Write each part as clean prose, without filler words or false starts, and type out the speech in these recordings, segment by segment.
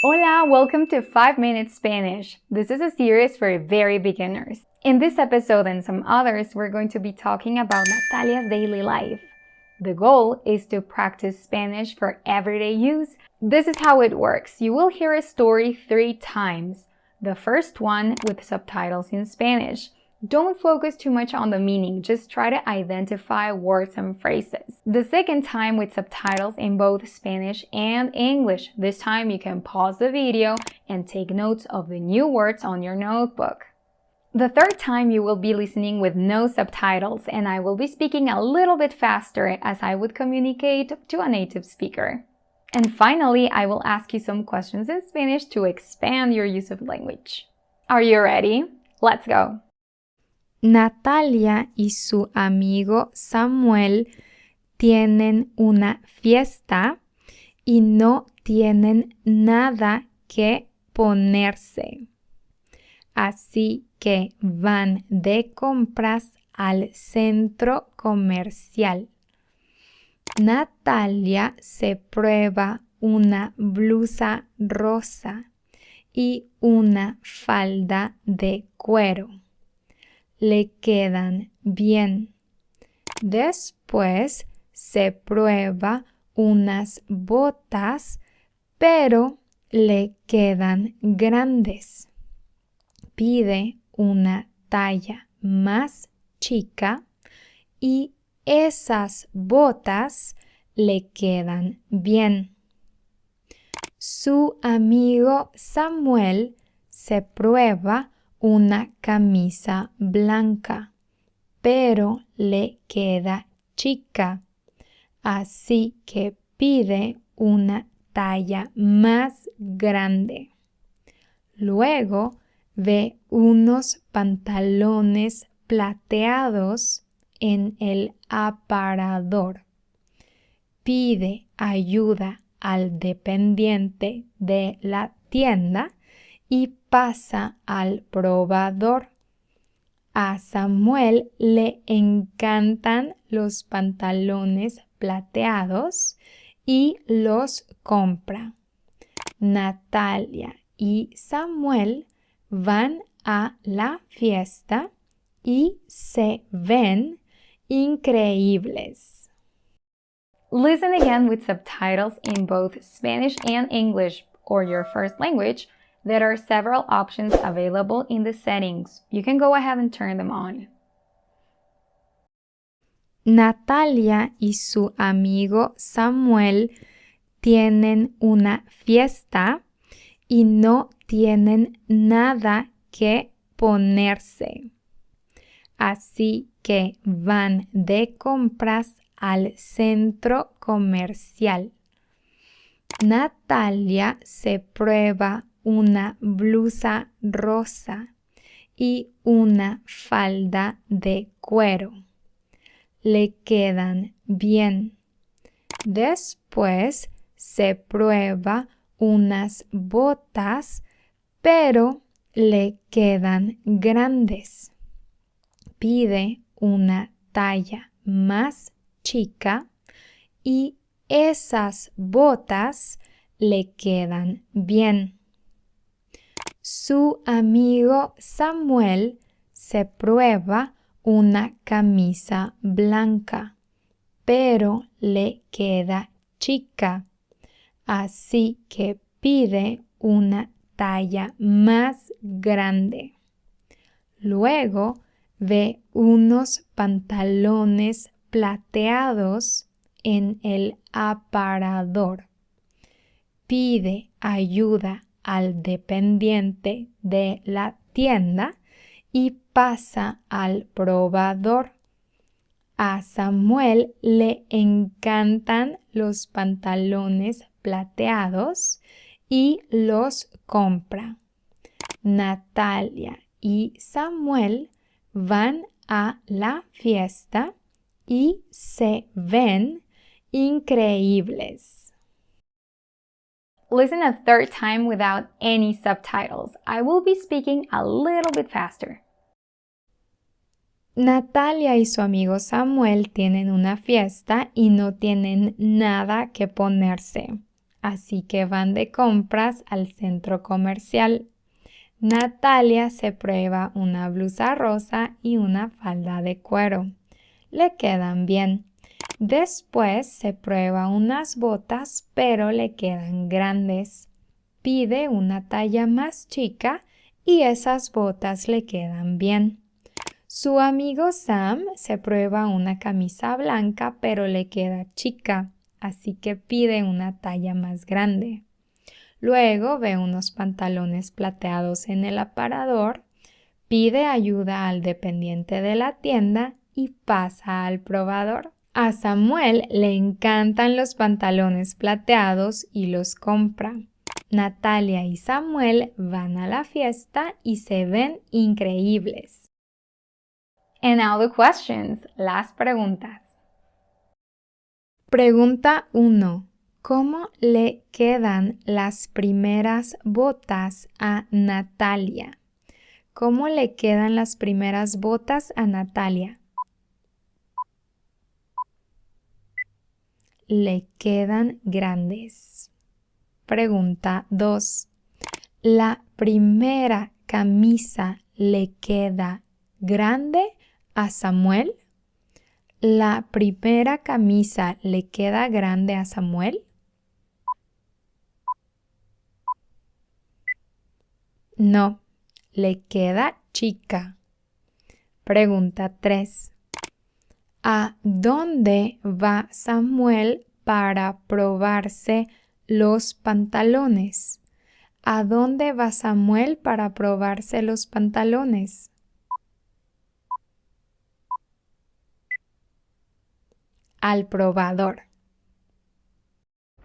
Hola, welcome to 5 Minutes Spanish. This is a series for very beginners. In this episode and some others, we're going to be talking about Natalia's daily life. The goal is to practice Spanish for everyday use. This is how it works. You will hear a story 3 times. The first one with subtitles in Spanish. Don't focus too much on the meaning, just try to identify words and phrases. The second time with subtitles in both Spanish and English. This time you can pause the video and take notes of the new words on your notebook. The third time you will be listening with no subtitles and I will be speaking a little bit faster as I would communicate to a native speaker. And finally, I will ask you some questions in Spanish to expand your use of language. Are you ready? Let's go! Natalia y su amigo Samuel tienen una fiesta y no tienen nada que ponerse. Así que van de compras al centro comercial. Natalia se prueba una blusa rosa y una falda de cuero. Le quedan bien. Después se prueba unas botas, pero le quedan grandes. Pide una talla más chica y esas botas le quedan bien. Su amigo Samuel se prueba una camisa blanca, pero le queda chica, así que pide una talla más grande. Luego ve unos pantalones plateados en el aparador. Pide ayuda al dependiente de la tienda y pasa al probador. A Samuel le encantan los pantalones plateados y los compra. Natalia y Samuel van a la fiesta y se ven increíbles. Listen again with subtitles in both Spanish and English or your first language. There are several options available in the settings. You can go ahead and turn them on. Natalia y su amigo Samuel tienen una fiesta y no tienen nada que ponerse. Así que van de compras al centro comercial. Natalia se prueba una blusa rosa y una falda de cuero. Le quedan bien. Después se prueba unas botas, pero le quedan grandes. Pide una talla más chica y esas botas le quedan bien. Su amigo Samuel se prueba una camisa blanca, pero le queda chica, así que pide una talla más grande. Luego ve unos pantalones plateados en el aparador. Pide ayuda al dependiente de la tienda y pasa al probador. A Samuel le encantan los pantalones plateados y los compra. Natalia y Samuel van a la fiesta y se ven increíbles. Listen a third time without any subtitles. I will be speaking a little bit faster. Natalia y su amigo Samuel tienen una fiesta y no tienen nada que ponerse. así que van de compras al centro comercial. Natalia se prueba una blusa rosa y una falda de cuero. Le quedan bien. Después se prueba unas botas, pero le quedan grandes. Pide una talla más chica y esas botas le quedan bien. Su amigo Sam se prueba una camisa blanca, pero le queda chica, así que pide una talla más grande. Luego ve unos pantalones plateados en el aparador, pide ayuda al dependiente de la tienda y pasa al probador. A Samuel le encantan los pantalones plateados y los compra. Natalia y Samuel van a la fiesta y se ven increíbles. And now the questions, las preguntas. Pregunta 1. ¿Cómo le quedan las primeras botas a Natalia? ¿Cómo le quedan las primeras botas a Natalia? Le quedan grandes. Pregunta 2. ¿La primera camisa le queda grande a Samuel? ¿La primera camisa le queda grande a Samuel? No, le queda chica. Pregunta 3. ¿A dónde va Samuel para probarse los pantalones? ¿A dónde va Samuel para probarse los pantalones? Al probador.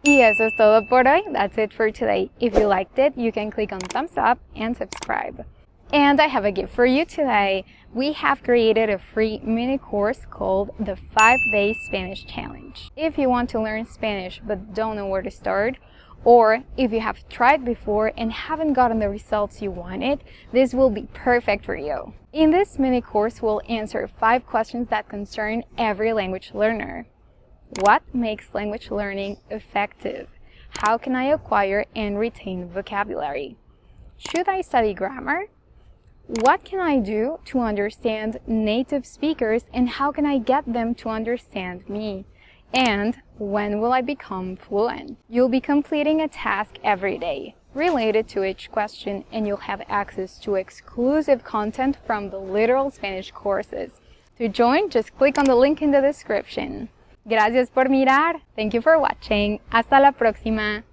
Y eso es todo por hoy. That's it for today. If you liked it, you can click on thumbs up and subscribe. And I have a gift for you today. We have created a free mini course called the 5-Day Spanish Challenge. If you want to learn Spanish but don't know where to start, or if you have tried before and haven't gotten the results you wanted, this will be perfect for you. In this mini course, we'll answer 5 questions that concern every language learner. What makes language learning effective? How can I acquire and retain vocabulary? Should I study grammar? What can I do to understand native speakers, and how can I get them to understand me? And when will I become fluent? You'll be completing a task every day related to each question, and you'll have access to exclusive content from the Literal Spanish courses. To join, just click on the link in the description. Gracias por mirar. Thank you for watching. Hasta la próxima.